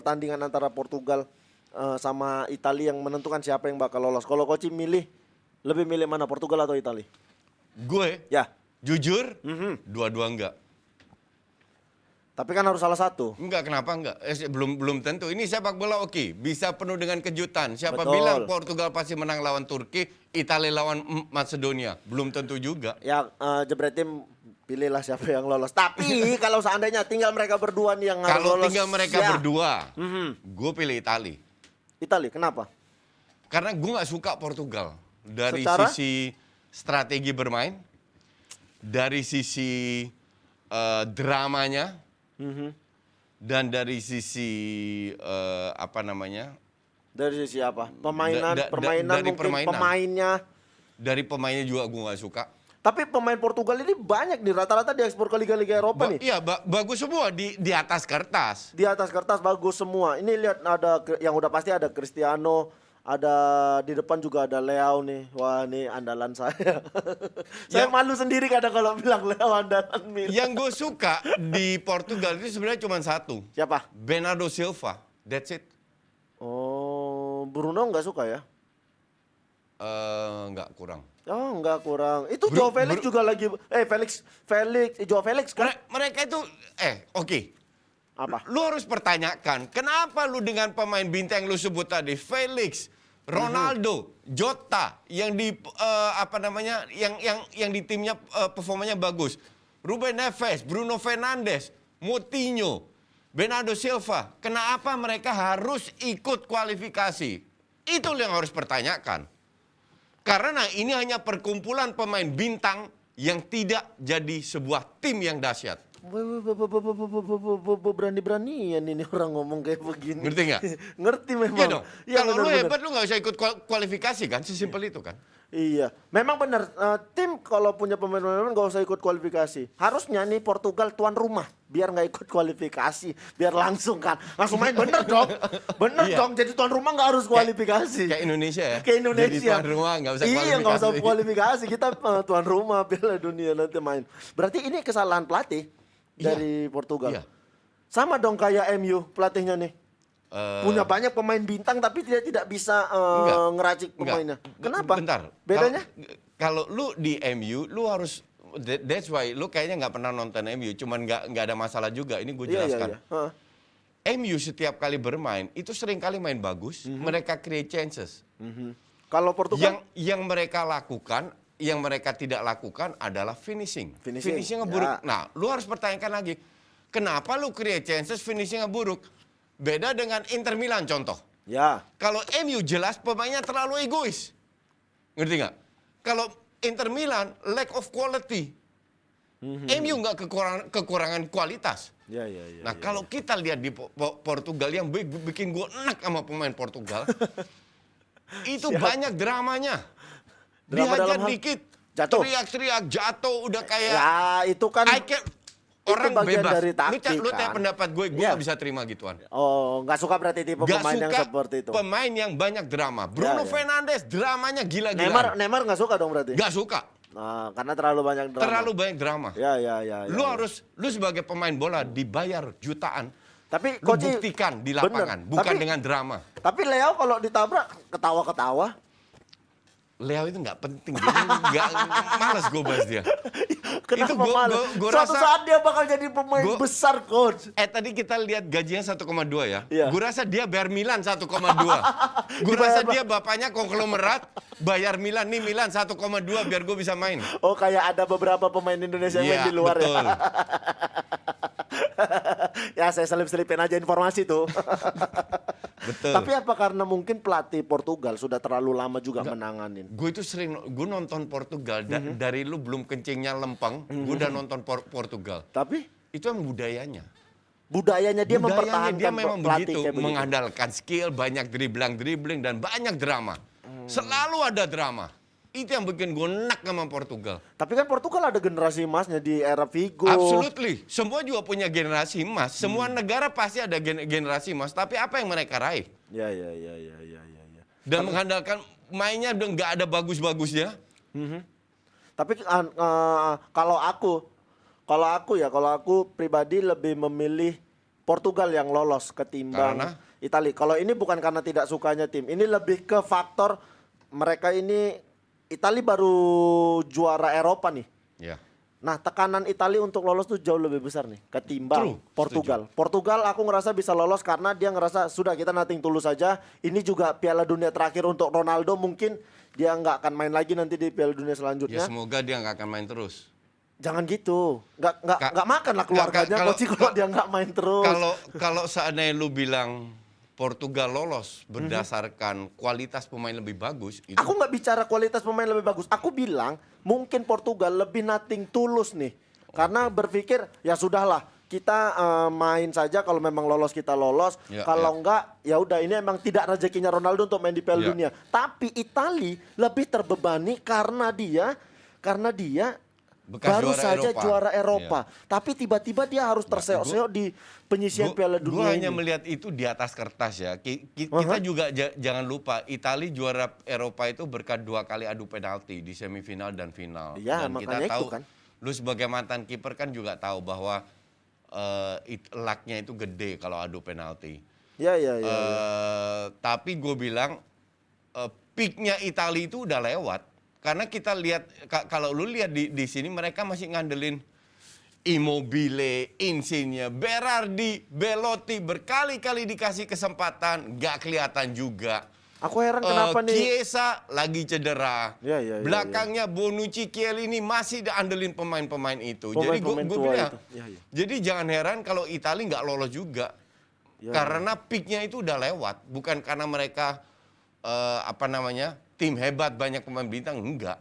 pertandingan antara Portugal sama Italia yang menentukan siapa yang bakal lolos. Kalau Koci lebih milih mana, Portugal atau Italia? Gue, Ya. jujur, dua-dua enggak. Tapi kan harus salah satu. Enggak, kenapa enggak? Belum tentu. Ini sepak bola oke, bisa penuh dengan kejutan. Siapa Betul. bilang Portugal pasti menang lawan Turki, Italia lawan Macedonia? Belum tentu juga. Ya jebret tim pilihlah siapa yang lolos. Tapi kalau seandainya tinggal mereka berdua nih yang harus Kalau lolos. tinggal mereka berdua, gue pilih Italia. Italia, kenapa? Karena gue nggak suka Portugal. Dari Secara? sisi strategi bermain, dari sisi dramanya, dan dari sisi apa namanya? Dari sisi apa? Permainan dari mungkin permainan. pemainnya. Dari pemainnya juga gue nggak suka. Tapi pemain Portugal ini banyak nih, rata-rata diekspor ke liga-liga Eropa nih. Iya, bagus semua di atas kertas. Di atas kertas bagus semua. Ini lihat ada yang udah pasti ada Cristiano, ada di depan juga ada Leao nih. Wah, ini andalan saya. Saya malu sendiri kadang kalau bilang Leao andalan Milan. Yang gue suka di Portugal itu sebenarnya cuma satu. Siapa? Bernardo Silva. That's it. Oh, Bruno nggak suka ya? Nggak, kurang. Oh, nggak kurang. Itu Joao Felix juga lagi Joao Felix kan? Mereka itu oke. Apa? Lu harus pertanyakan, kenapa lu dengan pemain bintang yang lu sebut tadi, Felix, Ronaldo, Jota, yang di yang di timnya performanya bagus, Ruben Neves, Bruno Fernandes, Moutinho, Bernardo Silva, kenapa mereka harus ikut kualifikasi? Itu yang harus pertanyakan. Karena ini hanya perkumpulan pemain bintang yang tidak jadi sebuah tim yang dahsyat. Berani-beranian ini orang ngomong kayak begini. Ngerti nggak? Ngerti memang. Iya dong. Iya, Kalau lu benar-benar. hebat lu nggak usah ikut kualifikasi kan, sesimpel itu kan. Iya, memang benar. Tim kalau punya pemain-pemain nggak usah ikut kualifikasi. Harusnya nih Portugal tuan rumah, biar nggak ikut kualifikasi, biar langsung main bener dong, bener Iya. dong. Jadi tuan rumah nggak harus kualifikasi. Kayak Indonesia ya. Kayak Indonesia. Jadi tuan rumah nggak usah kualifikasi. Iya, nggak usah kualifikasi. Kita tuan rumah Piala Dunia nanti main. Berarti ini kesalahan pelatih dari Portugal. Iya. Sama dong kayak MU pelatihnya nih. Punya banyak pemain bintang tapi dia tidak bisa ngeracik pemainnya. Kenapa? Bentar. Bedanya? Kalau lu di MU, lu harus that's why lu kayaknya nggak pernah nonton MU, cuman nggak ada masalah juga. Ini gue jelaskan. Iya. MU setiap kali bermain itu sering kali main bagus, mereka create chances. Kalau Portugal Yang mereka lakukan, yang mereka tidak lakukan adalah finishing. Finishingnya buruk. Ya. Nah, lu harus pertanyakan lagi, kenapa lu create chances, finishingnya buruk? Beda dengan Inter Milan contoh. ya. Kalau MU jelas pemainnya terlalu egois. Ngerti nggak? Kalau Inter Milan lack of quality. MU nggak kekurangan kualitas. Ya. Nah, kalau kita lihat di Portugal yang bikin gue enak sama pemain Portugal, itu banyak dramanya. Drama Dihajar dalam hal dikit, jatuh. teriak-teriak, jatuh, udah kayak Ya, itu kan orang bagian bebas. dari taktik, Lu tanya kan. pendapat gue Iya. nggak bisa terima gituan. Oh, nggak suka berarti tipe Gak pemain yang suka seperti itu. pemain yang banyak drama. Bruno Ya. Fernandes dramanya gila-gilaan. Neymar nggak suka dong berarti. Gak suka. Nah, karena terlalu banyak drama. Terlalu banyak drama. Ya. Lu sebagai pemain bola dibayar jutaan. Tapi Lu Coach, buktikan di lapangan, bukan dengan drama. Tapi Leo kalau ditabrak ketawa-ketawa. Leo itu nggak penting, malas gue bahas dia. Kenapa Itu malu? gua Suatu rasa- saat dia bakal jadi pemain besar, Coach. Tadi kita lihat gajinya 1,2 ya. Iya. Gue rasa dia bayar Milan 1,2. Gue rasa dia bapaknya konglomerat, bayar Milan. Nih Milan 1,2 biar gue bisa main. Oh, kayak ada beberapa pemain Indonesia yang main di luar betul. ya. Ya, saya selip-selipin aja informasi tuh. Betul. Tapi apa karena mungkin pelatih Portugal sudah terlalu lama juga menanganin? Gue itu gue nonton Portugal dari lu belum kencingnya lempeng, gue udah nonton Portugal. Tapi Itu yang budayanya. budayanya dia mempertahankan Dia memang pelatih begitu, kayak begitu. mengandalkan skill, banyak dribbling dan banyak drama. Selalu ada drama. Itu yang bikin gue enak sama Portugal. Tapi kan Portugal ada generasi emasnya di era Figo. Absolutely. Semua juga punya generasi emas. Semua negara pasti ada generasi emas. Tapi apa yang mereka raih? Ya. Dan mengandalkan mainnya udah nggak ada bagus-bagusnya. Tapi kalau aku pribadi lebih memilih Portugal yang lolos ketimbang Karena? Italia. Kalau ini bukan karena tidak sukanya tim, ini lebih ke faktor mereka ini Italia baru juara Eropa nih. Ya. Nah, tekanan Italia untuk lolos tuh jauh lebih besar nih ketimbang True, Portugal. Portugal aku ngerasa bisa lolos karena dia ngerasa sudah kita nating tulus saja. Ini juga Piala Dunia terakhir untuk Ronaldo, mungkin dia nggak akan main lagi nanti di Piala Dunia Ya selanjutnya. semoga dia nggak akan main terus. Jangan gitu. Nggak makan lah keluarganya kalau- kalau dia nggak main terus. Kalau seandainya lu bilang Portugal lolos berdasarkan kualitas pemain lebih bagus, itu Aku nggak bicara kualitas pemain lebih bagus. Aku bilang mungkin Portugal lebih nating tulus nih. Karena berpikir ya sudahlah kita main saja, kalau memang lolos kita lolos. Ya, Kalau ya. enggak ya udah, ini emang tidak rezekinya Ronaldo untuk main di Piala Ya. Dunia. Tapi Italia lebih terbebani karena dia Bekas baru juara saja Eropa. juara Eropa. Iya. Tapi tiba-tiba dia harus terseok-seok di penyisian Piala Gue Dunia hanya ini. melihat itu di atas kertas ya. Kita juga jangan lupa Italia juara Eropa itu berkat 2 kali adu penalti di semifinal dan final. Iya, Dan kita makanya itu tahu, kan. lu sebagai mantan kiper kan juga tahu bahwa luck-nya itu gede kalau adu penalti. Ya. Tapi gue bilang peak-nya Italia itu udah lewat. Karena kita lihat, kalau lu lihat di sini mereka masih ngandelin Immobile, Insigne, Berardi, Belotti berkali-kali dikasih kesempatan, nggak kelihatan juga. Aku heran kenapa nih. Chiesa lagi cedera. Ya. Belakangnya Bonucci, Chiellini masih diandelin pemain-pemain itu. Jadi Pemain-pemain gue tua bilang, itu. Ya. jadi jangan heran kalau Italia nggak lolos juga. Ya. Karena peak-nya itu udah lewat. Bukan karena mereka tim hebat, banyak pemain bintang, enggak.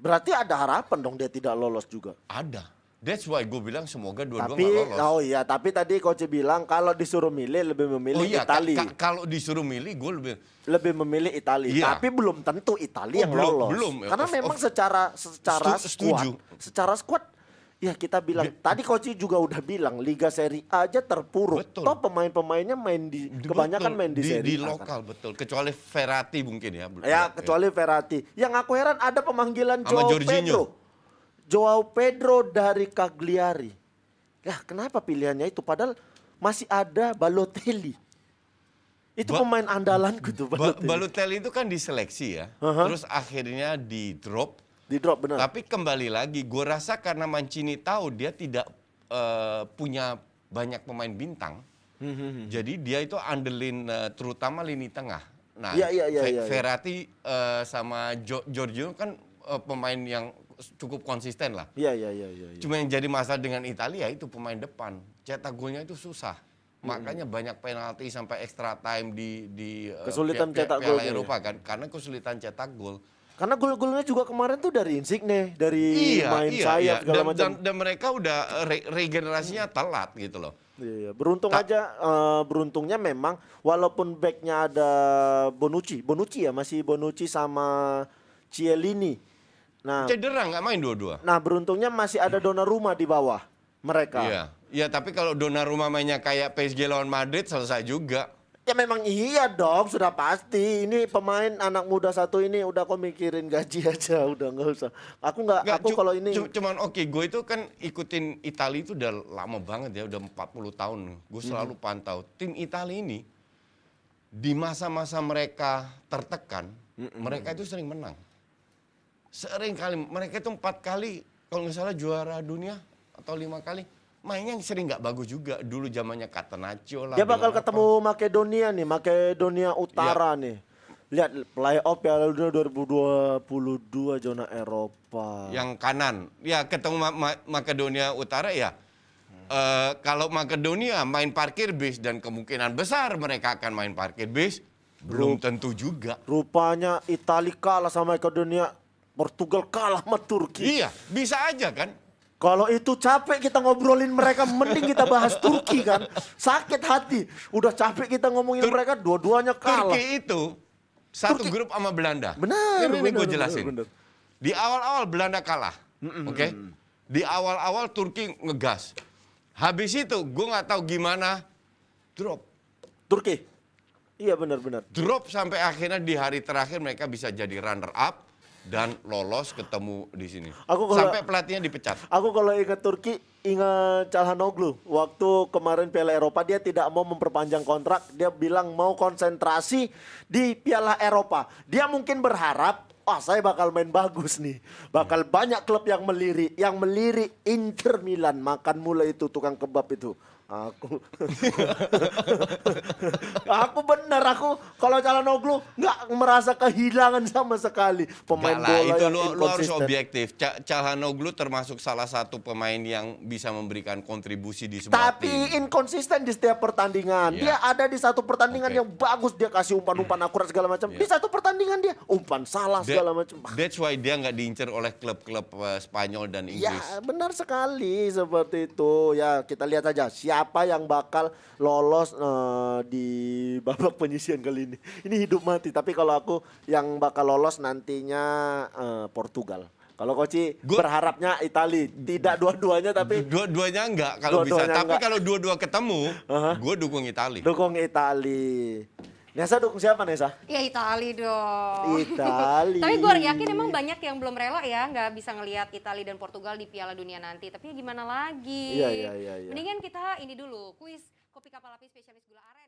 Berarti ada harapan dong dia tidak lolos juga. Ada. That's why gue bilang semoga dua-dua Tapi nggak lolos. tapi tadi coach bilang kalau disuruh milih lebih memilih Italia. Kalau disuruh milih gue Lebih memilih Italia. Iya. Tapi belum tentu Italia yang belum, lolos. belum. Karena memang secara Setuju. squad ya kita bilang tadi coach juga udah bilang Liga Serie A aja terpuruk. Betul. Toh pemain-pemainnya main kebanyakan Betul, main di Serie di A kan. lokal, betul. Kecuali Verratti mungkin ya. Ya, kecuali Verratti. Yang aku heran ada pemanggilan Sama Joao Jorginho. Pedro. Joao Pedro dari Cagliari. Ya, kenapa pilihannya itu? Padahal masih ada Balotelli. Itu pemain andalanku tuh Balotelli. Balotelli itu kan diseleksi ya. Terus akhirnya di drop. Di drop benar. Tapi kembali lagi, gue rasa karena Mancini tahu dia tidak punya banyak pemain bintang. Jadi dia itu andelin terutama lini tengah. Nah, Iya. Verratti sama Jorginho kan pemain yang cukup konsisten lah. Iya. Cuma yang jadi masalah dengan Italia itu pemain depan. Cetak golnya itu susah. Makanya banyak penalti sampai extra time di Kesulitan cetak Piala golnya, Eropa kan. Karena kesulitan cetak gol. Karena gol-golnya juga kemarin tuh dari Insigne, dari main sayap segala macam. Dan mereka udah regenerasinya telat gitu loh. Iya. Beruntungnya memang walaupun backnya ada Bonucci ya, masih Bonucci sama Chiellini. Nah, Cedera nggak main dua-dua. Nah, beruntungnya masih ada Donnarumma di bawah mereka. Iya, tapi kalau Donnarumma mainnya kayak PSG lawan Madrid selesai juga. Ya memang iya dong, sudah pasti. Ini pemain anak muda satu ini udah kok mikirin gaji aja, udah nggak usah. Aku kalau ini Cuman gue itu kan ikutin Italia itu udah lama banget ya, udah 40 tahun. Gue selalu pantau. Tim Italia ini di masa-masa mereka tertekan, mereka itu sering menang. Sering kali, mereka itu 4 kali, kalau nggak salah juara dunia atau 5 kali. Mainnya sering nggak bagus juga. Dulu zamannya Catenaccio lah. dia bakal ketemu Makedonia nih, Makedonia Utara nih. Lihat playoff Piala Dunia 2022 zona Eropa. Yang kanan, ya ketemu Makedonia Utara ya. Kalau Makedonia main parkir bis dan kemungkinan besar mereka akan main parkir bis, belum tentu juga. Rupanya Italia kalah sama Makedonia, Portugal kalah sama Turki. Iya, bisa aja kan. Kalau itu capek kita ngobrolin mereka, mending kita bahas Turki kan. Sakit hati. Udah capek kita ngomongin mereka, dua-duanya kalah. Turki itu satu grup sama Belanda. Benar. Ini gue jelasin. Benar. Di awal-awal Belanda kalah, oke? Di awal-awal Turki ngegas. Habis itu gue nggak tahu gimana drop. Turki. Iya benar. Drop sampai akhirnya di hari terakhir mereka bisa jadi runner up. dan lolos ketemu di sini. Aku kalau- Sampai pelatihnya dipecat. Aku kalau ingat Turki, ingat Çalhanoğlu. Waktu kemarin Piala Eropa dia tidak mau memperpanjang kontrak. Dia bilang mau konsentrasi di Piala Eropa. Dia mungkin berharap, saya bakal main bagus nih. Bakal banyak klub yang melirik. Yang melirik Inter Milan. Makan mulai itu tukang kebab itu. Aku aku bener, aku kalau Çalhanoğlu nggak merasa kehilangan sama sekali pemain Nggak lah, bola itu yang lu harus inkonsisten. objektif. Çalhanoğlu termasuk salah satu pemain yang bisa memberikan kontribusi di semua Tapi tim. inkonsisten di setiap pertandingan. Iya. Dia ada di satu pertandingan Oke. yang bagus, dia kasih umpan-umpan akurat segala macam. Iya. Di satu pertandingan dia umpan salah segala macam. That's why dia nggak diincar oleh klub-klub Spanyol dan Ya Inggris. benar sekali seperti itu. Ya kita lihat saja siapa yang bakal lolos di babak penyisihan kali ini. Ini hidup mati. Tapi kalau aku yang bakal lolos nantinya Portugal. Kalau Koci berharapnya Itali, tidak dua-duanya tapi Dua-duanya enggak kalau bisa. Dua-duanya Tapi enggak. kalau dua-dua ketemu, Aha. gue dukung Itali. dukung Itali. Nesa dukung siapa Nesa? Ya Itali dong. Itali. Tapi gue yakin emang banyak yang belum rela ya nggak bisa ngelihat Itali dan Portugal di Piala Dunia nanti. Tapi ya gimana lagi? Iya. Mendingan kita ini dulu, kuis kopi kapal api spesialis gula aren.